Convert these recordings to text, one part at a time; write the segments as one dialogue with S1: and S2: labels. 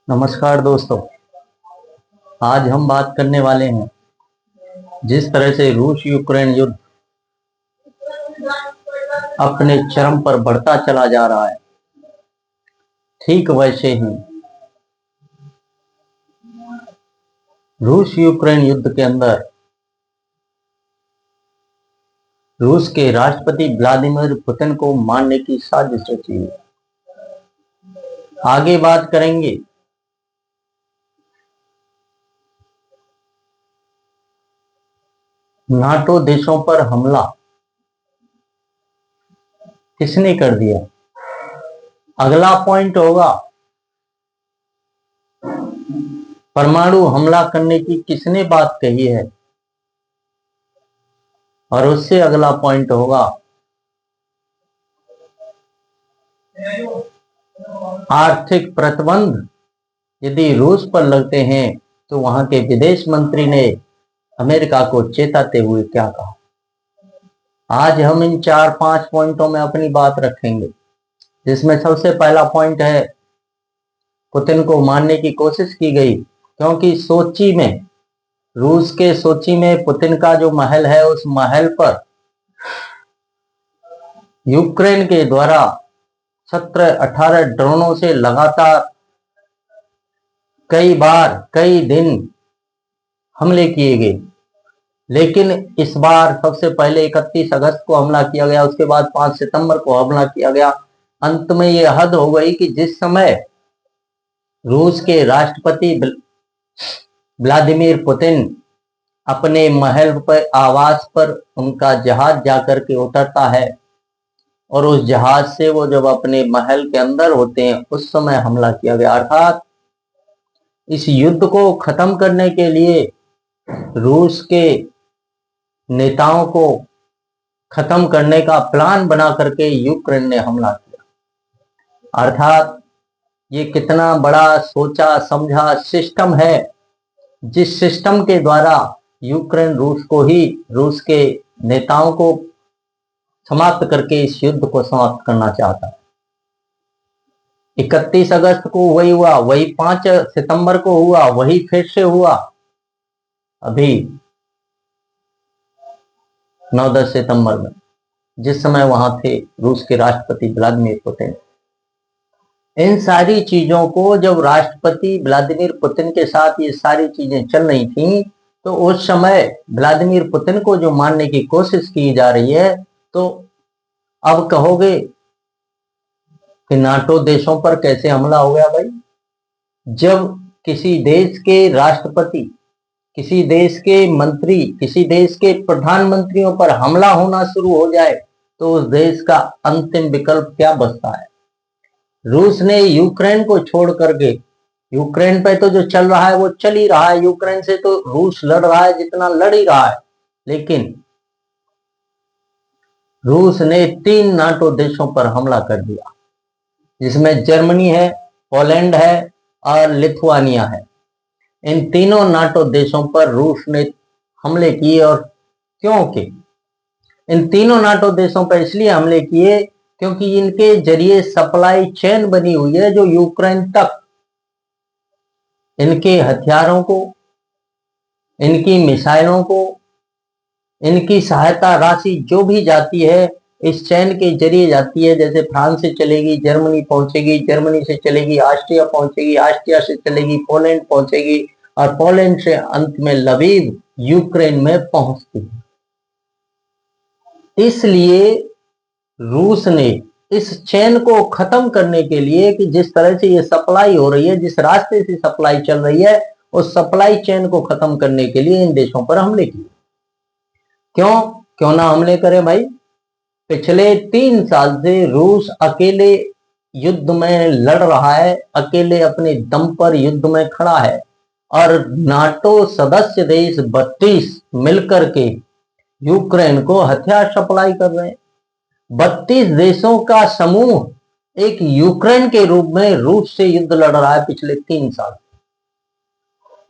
S1: नमस्कार दोस्तों। आज हम बात करने वाले हैं जिस तरह से रूस यूक्रेन युद्ध अपने चरम पर बढ़ता चला जा रहा है, ठीक वैसे ही रूस यूक्रेन युद्ध के अंदर रूस के राष्ट्रपति व्लादिमीर पुतिन को मारने की साजिश रची है। आगे बात करेंगे। नाटो देशों पर हमला किसने कर दिया? अगला पॉइंट होगा परमाणु हमला करने की किसने बात कही है, और उससे अगला पॉइंट होगा आर्थिक प्रतिबंध यदि रूस पर लगते हैं तो वहां के विदेश मंत्री ने अमेरिका को चेताते हुए क्या कहा। आज हम इन 4-5 पॉइंटों में अपनी बात रखेंगे, जिसमें सबसे पहला पॉइंट है पुतिन को मारने की कोशिश की गई, क्योंकि सोची में, रूस के सोची में पुतिन का जो महल है, उस महल पर यूक्रेन के द्वारा 17-18 ड्रोनों से लगातार कई बार कई दिन हमले किए गए। लेकिन इस बार सबसे पहले 31 अगस्त को हमला किया गया, उसके बाद 5 सितंबर को हमला किया गया। अंत में यह हद हो गई कि जिस समय रूस के राष्ट्रपति व्लादिमीर पुतिन अपने महल पर, आवास पर उनका जहाज जाकर के उतरता है और उस जहाज से वो जब अपने महल के अंदर होते हैं, उस समय हमला किया गया। अर्थात इस युद्ध को खत्म करने के लिए, रूस के नेताओं को खत्म करने का प्लान बना करके यूक्रेन ने हमला किया। अर्थात ये कितना बड़ा सोचा समझा सिस्टम है, जिस सिस्टम के द्वारा यूक्रेन रूस के नेताओं को समाप्त करके इस युद्ध को समाप्त करना चाहता है। 31 अगस्त को वही हुआ, वही 5 सितंबर को हुआ, वही फिर से हुआ अभी 9-10 सितंबर में, जिस समय वहां थे रूस के राष्ट्रपति व्लादिमीर पुतिन। इन सारी चीजों को जब राष्ट्रपति व्लादिमीर पुतिन के साथ ये सारी चीजें चल रही थी, तो उस समय व्लादिमीर पुतिन को जो मारने की कोशिश की जा रही है, तो अब कहोगे कि नाटो देशों पर कैसे हमला हो गया? भाई, जब किसी देश के राष्ट्रपति, किसी देश के मंत्री, किसी देश के प्रधानमंत्रियों पर हमला होना शुरू हो जाए, तो उस देश का अंतिम विकल्प क्या बचता है? रूस ने यूक्रेन को छोड़ करके, यूक्रेन पे तो जो चल रहा है वो चल ही रहा है, यूक्रेन से तो रूस लड़ रहा है जितना लड़ ही रहा है, लेकिन रूस ने 3 नाटो देशों पर हमला कर दिया, जिसमें जर्मनी है, पोलैंड है और लिथुआनिया है। इन तीनों नाटो देशों पर रूस ने हमले किए। और क्योंकि इन तीनों नाटो देशों पर इसलिए हमले किए क्योंकि इनके जरिए सप्लाई चेन बनी हुई है, जो यूक्रेन तक इनके हथियारों को, इनकी मिसाइलों को, इनकी सहायता राशि जो भी जाती है, इस चैन के जरिए जाती है। जैसे फ्रांस से चलेगी, जर्मनी पहुंचेगी, जर्मनी से चलेगी ऑस्ट्रिया पहुंचेगी, ऑस्ट्रिया से चलेगी पोलैंड पहुंचेगी, और पोलैंड से अंत में लवीव यूक्रेन में पहुंचती है। इसलिए रूस ने इस चेन को खत्म करने के लिए, कि जिस तरह से ये सप्लाई हो रही है, जिस रास्ते से सप्लाई चल रही है, उस सप्लाई चेन को खत्म करने के लिए इन देशों पर हमले किए। क्यों ना हमले करें भाई? पिछले 3 साल से रूस अकेले युद्ध में लड़ रहा है, अकेले अपने दम पर युद्ध में खड़ा है, और नाटो सदस्य देश 32 मिलकर के यूक्रेन को हथियार सप्लाई कर रहे हैं। 32 देशों का समूह एक यूक्रेन के रूप में रूस से युद्ध लड़ रहा है पिछले 3 साल।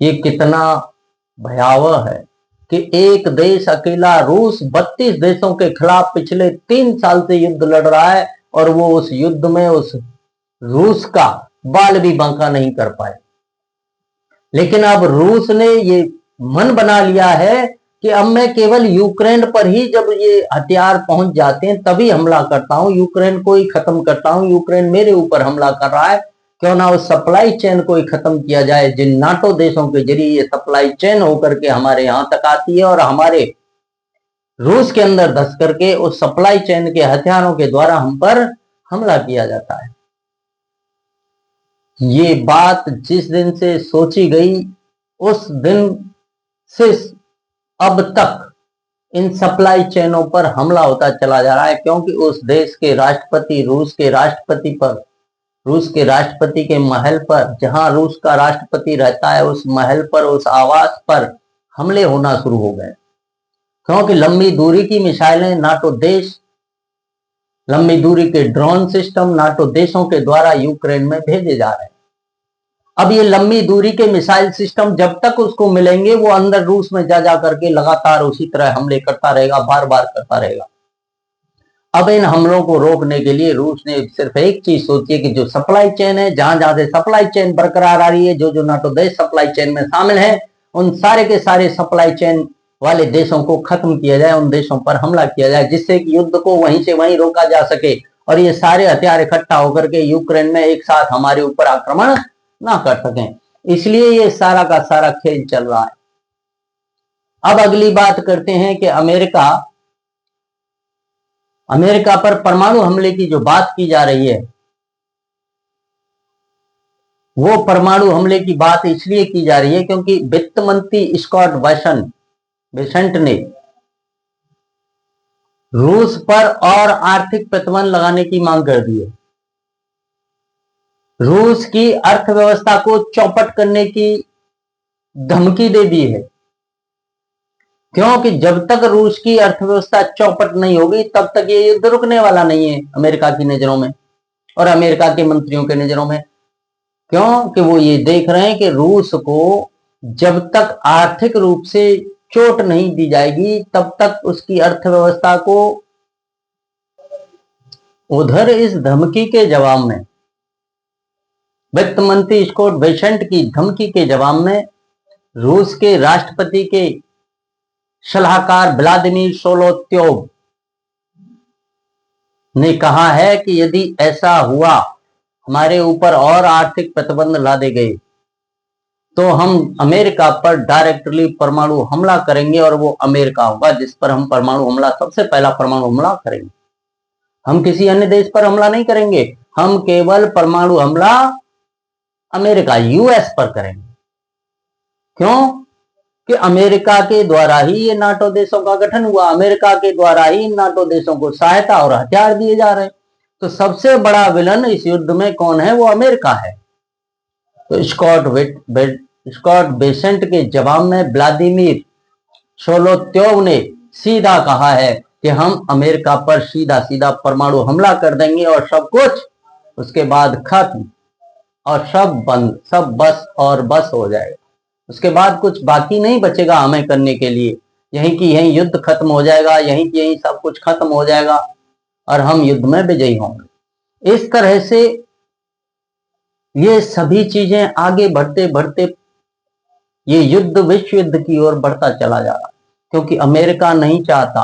S1: ये कितना भयावह है कि एक देश अकेला रूस 32 देशों के खिलाफ पिछले 3 साल से युद्ध लड़ रहा है, और वो उस युद्ध में उस रूस का बाल भी बांका नहीं कर पाए। लेकिन अब रूस ने ये मन बना लिया है कि अब मैं केवल यूक्रेन पर ही जब ये हथियार पहुंच जाते हैं तभी हमला करता हूं, यूक्रेन को ही खत्म करता हूं, यूक्रेन मेरे ऊपर हमला कर रहा है, क्यों ना उस सप्लाई चेन को ही खत्म किया जाए जिन नाटो देशों के जरिए ये सप्लाई चेन होकर के हमारे यहां तक आती है और हमारे रूस के अंदर धस करके उस सप्लाई चेन के हथियारों के द्वारा हम पर हमला किया जाता है। ये बात जिस दिन से सोची गई उस दिन से अब तक इन सप्लाई चेनों पर हमला होता चला जा रहा है, क्योंकि उस देश के राष्ट्रपति, रूस के राष्ट्रपति पर, रूस के राष्ट्रपति के महल पर, जहां रूस का राष्ट्रपति रहता है उस महल पर, उस आवास पर हमले होना शुरू हो गए, क्योंकि लंबी दूरी की मिसाइलें नाटो देश, लंबी दूरी के ड्रोन सिस्टम नाटो देशों के द्वारा यूक्रेन में भेजे जा रहे हैं। अब ये लंबी दूरी के मिसाइल सिस्टम जब तक उसको मिलेंगे वो अंदर रूस में जा करके लगातार उसी तरह हमले करता रहेगा, बार बार करता रहेगा। अब इन हमलों को रोकने के लिए रूस ने सिर्फ एक चीज सोची है कि जो सप्लाई चेन है, जहां जहां से सप्लाई चेन बरकरार आ रही है, जो जो नाटो देश सप्लाई चेन में शामिल है, उन सारे के सारे सप्लाई चेन वाले देशों को खत्म किया जाए, उन देशों पर हमला किया जाए, जिससे कि युद्ध को वहीं से वहीं रोका जा सके और ये सारे हथियार इकट्ठा होकर के यूक्रेन में एक साथ हमारे ऊपर आक्रमण ना कर सकें। इसलिए ये सारा का सारा खेल चल रहा है। अब अगली बात करते हैं कि अमेरिका पर परमाणु हमले की जो बात की जा रही है, वो परमाणु हमले की बात इसलिए की जा रही है क्योंकि वित्त मंत्री स्कॉट बेसेंट ने रूस पर और आर्थिक प्रतिबंध लगाने की मांग कर दी है। रूस की अर्थव्यवस्था को चौपट करने की धमकी दे दी है, क्योंकि जब तक रूस की अर्थव्यवस्था चौपट नहीं होगी तब तक ये युद्ध रुकने वाला नहीं है अमेरिका की नजरों में और अमेरिका के मंत्रियों के नजरों में। क्योंकि वो ये देख रहे हैं कि रूस को जब तक आर्थिक रूप से चोट नहीं दी जाएगी तब तक उसकी अर्थव्यवस्था को, उधर इस धमकी के जवाब में, वित्त मंत्री स्कॉट बेसेंट की धमकी के जवाब में रूस के राष्ट्रपति के सलाहकार व्लादिमीर सोलोत्योव ने कहा है कि यदि ऐसा हुआ, हमारे ऊपर और आर्थिक प्रतिबंध लादे गए, तो हम अमेरिका पर डायरेक्टली परमाणु हमला करेंगे और वो अमेरिका होगा जिस पर हम परमाणु हमला, सबसे पहला परमाणु हमला करेंगे। हम किसी अन्य देश पर हमला नहीं करेंगे, हम केवल परमाणु हमला अमेरिका, यूएस पर करेंगे। क्यों कि अमेरिका के द्वारा ही ये नाटो देशों का गठन हुआ, अमेरिका के द्वारा ही नाटो देशों को सहायता और हथियार दिए जा रहे हैं। तो सबसे बड़ा विलन इस युद्ध में कौन है? वो अमेरिका है। तो स्कॉट बेसेंट के जवाब में व्लादिमीर सोलोत्योव ने सीधा कहा है कि हम अमेरिका पर सीधा सीधा परमाणु हमला कर देंगे और सब कुछ उसके बाद खत्म और सब बंद, सब बस और बस हो जाएगा। उसके बाद कुछ बाकी नहीं बचेगा हमें करने के लिए, यहीं की यहीं युद्ध खत्म हो जाएगा, यहीं की यहीं सब कुछ खत्म हो जाएगा और हम युद्ध में विजयी होंगे। इस तरह से ये सभी चीजें आगे बढ़ते बढ़ते ये युद्ध विश्व युद्ध की ओर बढ़ता चला जा रहा है, क्योंकि अमेरिका नहीं चाहता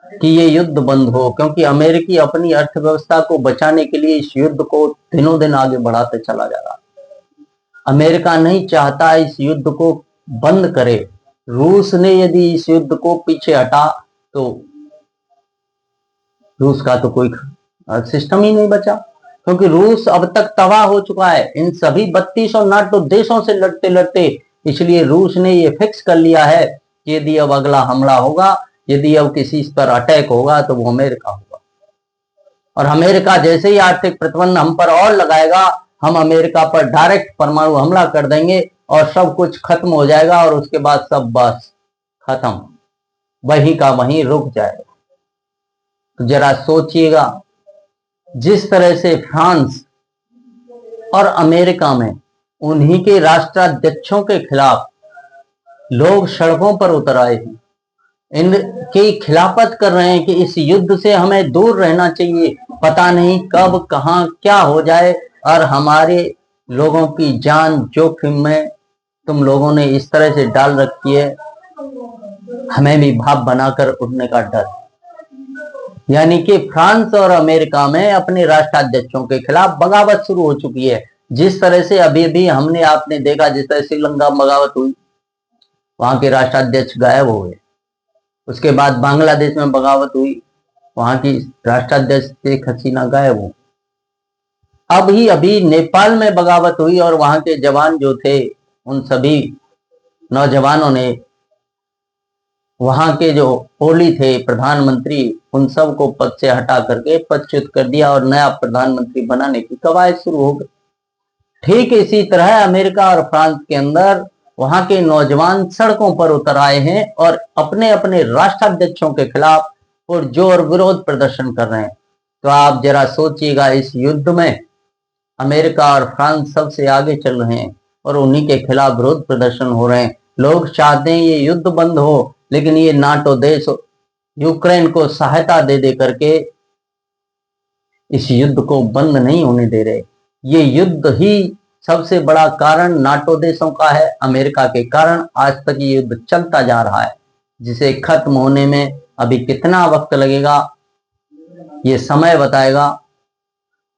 S1: कि ये युद्ध बंद हो, क्योंकि अमेरिकी अपनी अर्थव्यवस्था को बचाने के लिए इस युद्ध को दिनों दिन आगे बढ़ाते चला जा रहा है। अमेरिका नहीं चाहता इस युद्ध को बंद करे। रूस ने यदि इस युद्ध को पीछे हटा तो रूस का तो कोई सिस्टम ही नहीं बचा, क्योंकि रूस अब तक तबाह हो चुका है इन सभी 32 नाटो देशों से लड़ते लड़ते। इसलिए रूस ने ये फिक्स कर लिया है कि यदि अब अगला हमला होगा, यदि अब किसी पर अटैक होगा तो वो अमेरिका होगा, और अमेरिका जैसे ही आर्थिक प्रतिबंध हम पर और लगाएगा, हम अमेरिका पर डायरेक्ट परमाणु हमला कर देंगे और सब कुछ खत्म हो जाएगा और उसके बाद सब बस खत्म, वहीं का वहीं रुक जाएगा। तो जरा सोचिएगा, जिस तरह से फ्रांस और अमेरिका में उन्हीं के राष्ट्राध्यक्षों के खिलाफ लोग सड़कों पर उतर आए हैं, इनकी खिलाफत कर रहे हैं कि इस युद्ध से हमें दूर रहना चाहिए, पता नहीं कब कहां क्या हो जाए और हमारे लोगों की जान जोखिम में तुम लोगों ने इस तरह से डाल रखी है, हमें भी भाप बनाकर उठने का डर। यानी कि फ्रांस और अमेरिका में अपने राष्ट्राध्यक्षों के खिलाफ बगावत शुरू हो चुकी है। जिस तरह से अभी भी हमने आपने देखा, जिस तरह श्रीलंका में बगावत हुई, वहां के राष्ट्राध्यक्ष गायब हो गए। उसके बाद बांग्लादेश में बगावत हुई, वहां की राष्ट्राध्यक्ष शेख हसीना गायब हो। अब ही अभी नेपाल में बगावत हुई और वहां के जवान जो थे, उन सभी नौजवानों ने वहां के जो ओली थे प्रधानमंत्री, उन सब को पद से हटा करके पदच्युत कर दिया और नया प्रधानमंत्री बनाने की कवायद शुरू हो गई। ठीक इसी तरह अमेरिका और फ्रांस के अंदर वहां के नौजवान सड़कों पर उतर आए हैं और अपने अपने राष्ट्राध्यक्षों के खिलाफ पुरजोर विरोध प्रदर्शन कर रहे हैं। तो आप जरा सोचिएगा, इस युद्ध में अमेरिका और फ्रांस सबसे आगे चल रहे हैं और उन्हीं के खिलाफ विरोध प्रदर्शन हो रहे हैं। लोग चाहते हैं ये युद्ध बंद हो, लेकिन ये नाटो देश यूक्रेन को सहायता दे दे करके इस युद्ध को बंद नहीं होने दे रहे। ये युद्ध ही सबसे बड़ा कारण नाटो देशों का है। अमेरिका के कारण आज तक ये युद्ध चलता जा रहा है, जिसे खत्म होने में अभी कितना वक्त लगेगा ये समय बताएगा।